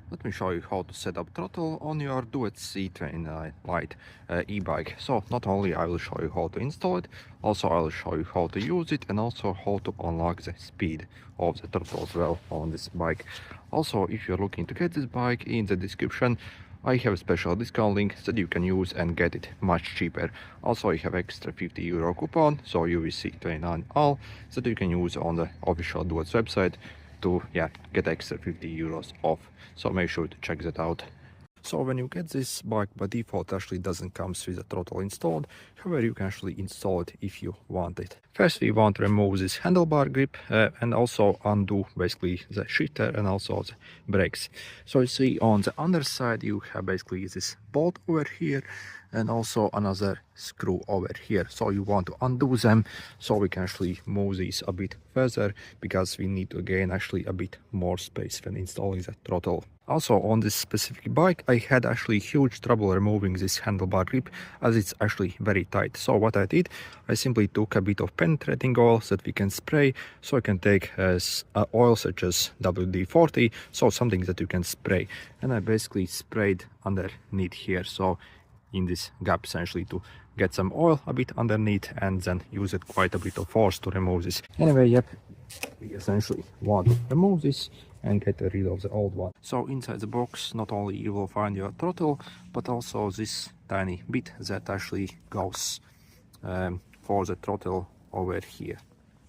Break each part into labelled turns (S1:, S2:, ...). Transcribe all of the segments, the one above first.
S1: Let me show you how to set up throttle on your Duotts C29 LITE e-bike. So not only I will show you how to install it, also I will show you how to use it and also how to unlock the speed of the throttle as well on this bike. Also, if you're looking to get this bike, in the description I have a special discount link that you can use and get it much cheaper. Also, I have extra €50 coupon, so UVC29 all, that you can use on the official Duotts website to get extra €50 off. So make sure to check that out. So when you get this bike, by default actually doesn't come with the throttle installed. However, you can actually install it if you want it. First, we want to remove this handlebar grip and also undo basically the shifter and also the brakes. So you see on the underside you have basically this bolt over here and also another screw over here. So you want to undo them so we can actually move these a bit further because we need to gain actually a bit more space when installing the throttle. Also on this specific bike I had actually huge trouble removing this handlebar grip as it's actually very tight. So what I did, I simply took a bit of penetrating oil that we can spray. So I can take oil such as WD-40, so something that you can spray, and I basically sprayed underneath here, so in this gap essentially, to get some oil a bit underneath and then use it quite a bit of force to remove this. Anyway, yep, we essentially want to remove this and get rid of the old one. So inside the box not only you will find your throttle, but also this tiny bit that actually goes for the throttle over here.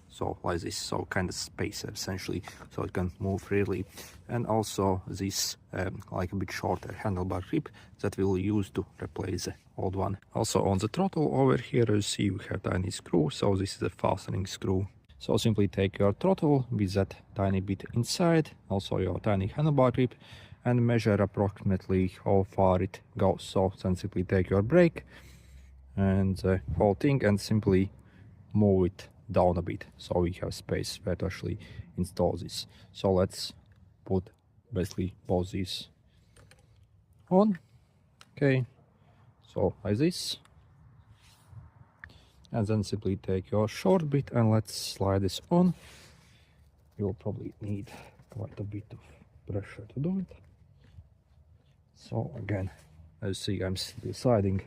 S1: So like this, so kind of spacer essentially, so it can move freely. And also this like a bit shorter handlebar grip that we'll use to replace the old one. Also on the throttle over here you see you have tiny screw, so this is a fastening screw. So simply take your throttle with that tiny bit inside, also your tiny handlebar grip, and measure approximately how far it goes. So then simply take your brake and the whole thing and simply move it down a bit so we have space where to actually install this. So let's put basically both these on. Okay, so like this. And then simply take your short bit and let's slide this on. You'll probably need quite a bit of pressure to do it. So again, as you see, I'm still sliding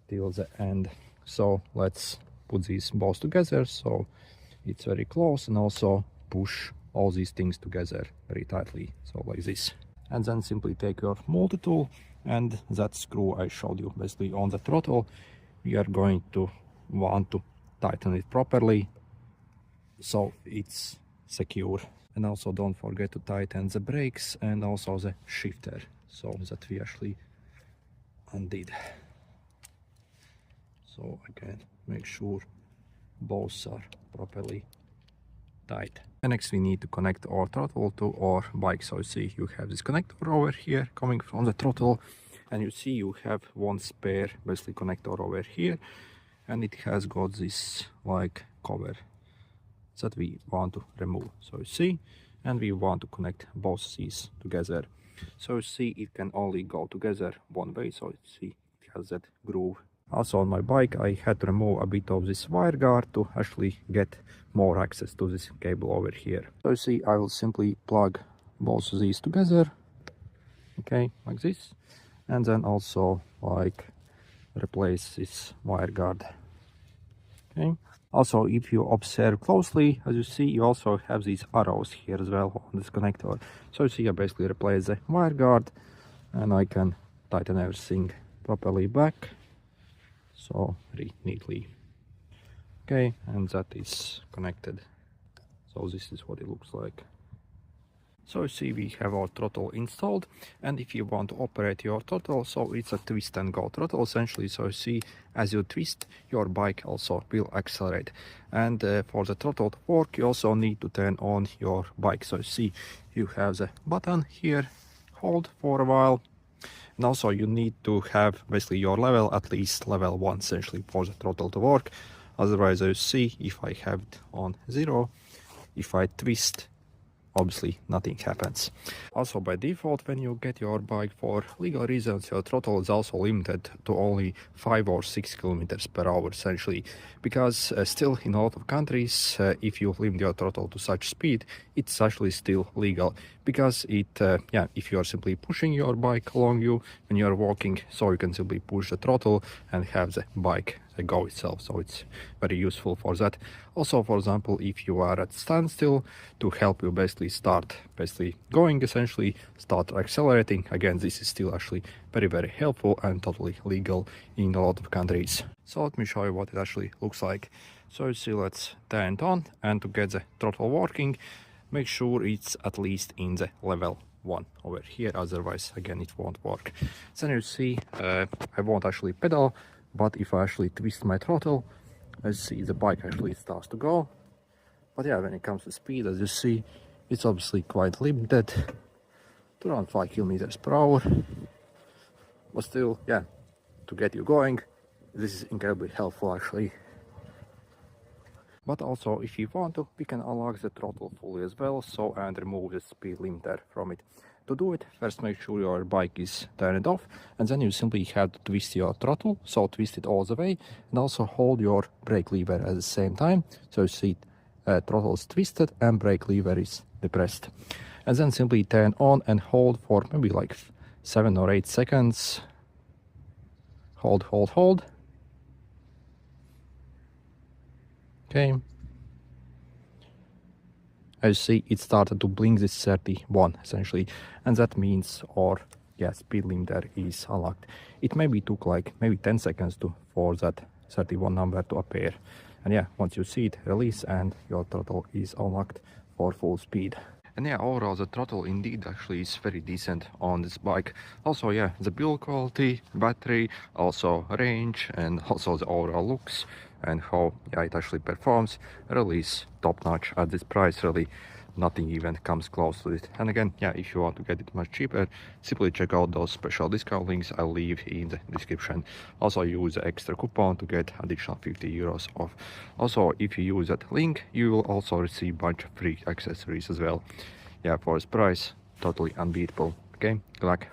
S1: till the end. So let's put these both together so it's very close, and also push all these things together very tightly, so like this. And then simply take your multi-tool and that screw I showed you basically on the throttle. We are going to want to tighten it properly so it's secure. And also don't forget to tighten the brakes and also the shifter so that we actually undid. So again, make sure both are properly tight. And next we need to connect our throttle to our bike. So you see you have this connector over here coming from the throttle, and you see you have one spare basically connector over here, and it has got this like cover that we want to remove. So you see, and we want to connect both these together. So you see it can only go together one way, so you see it has that groove. Also on my bike I had to remove a bit of this wire guard to actually get more access to this cable over here. So you see I will simply plug both of these together, okay, like this, and then also like replace this wire guard. Okay. Also, if you observe closely, as you see, you also have these arrows here as well on this connector. So you see I basically replace the wire guard and I can tighten everything properly back, so very neatly. Okay, and that is connected. So this is what it looks like. So you see we have our throttle installed, and if you want to operate your throttle, so it's a twist and go throttle essentially. So you see as you twist, your bike also will accelerate. And for the throttle to work, you also need to turn on your bike. So you see you have the button here, hold for a while, and also you need to have basically your level, at least level 1 essentially, for the throttle to work. Otherwise you see if I have it on 0, if I twist obviously nothing happens. Also, by default, when you get your bike, for legal reasons, your throttle is also limited to only 5 or 6 kilometers per hour, essentially, because still in a lot of countries, if you limit your throttle to such speed, it's actually still legal, because if you are simply pushing your bike along you when you are walking, so you can simply push the throttle and have the bike go itself, so it's very useful for that. Also, for example, if you are at standstill, to help you basically going, essentially start accelerating, again, this is still actually very helpful and totally legal in a lot of countries. So let me show you what it actually looks like. So you see, let's turn it on, and to get the throttle working, make sure it's at least in the level 1 over here, otherwise again it won't work. Then you see I won't actually pedal, but if I actually twist my throttle, as you see, the bike actually starts to go. But yeah, when it comes to speed, as you see, it's obviously quite limited to around 5 kilometers per hour. But still, yeah, to get you going, this is incredibly helpful actually. But also, if you want to, we can unlock the throttle fully as well, and remove the speed limiter from it. To do it, first make sure your bike is turned off, and then you simply have to twist your throttle, so twist it all the way, and also hold your brake lever at the same time. So you see throttle is twisted and brake lever is depressed. And then simply turn on and hold for maybe like 7 or 8 seconds. Hold. Okay. As you see, it started to blink this 31 essentially, and that means speed limiter is unlocked. It maybe took like maybe 10 seconds for that 31 number to appear, and yeah, once you see it, release and your throttle is unlocked for full speed. And yeah, overall the throttle indeed actually is very decent on this bike. Also, yeah, the build quality, battery, also range, and also the overall looks and how it actually performs really is top notch at this price. Really nothing even comes close to it. And again, yeah, if you want to get it much cheaper, simply check out those special discount links I'll leave in the description. Also, use the extra coupon to get additional 50 euros off. Also, if you use that link, you will also receive a bunch of free accessories as well. Yeah, for this price, totally unbeatable. Okay, good luck.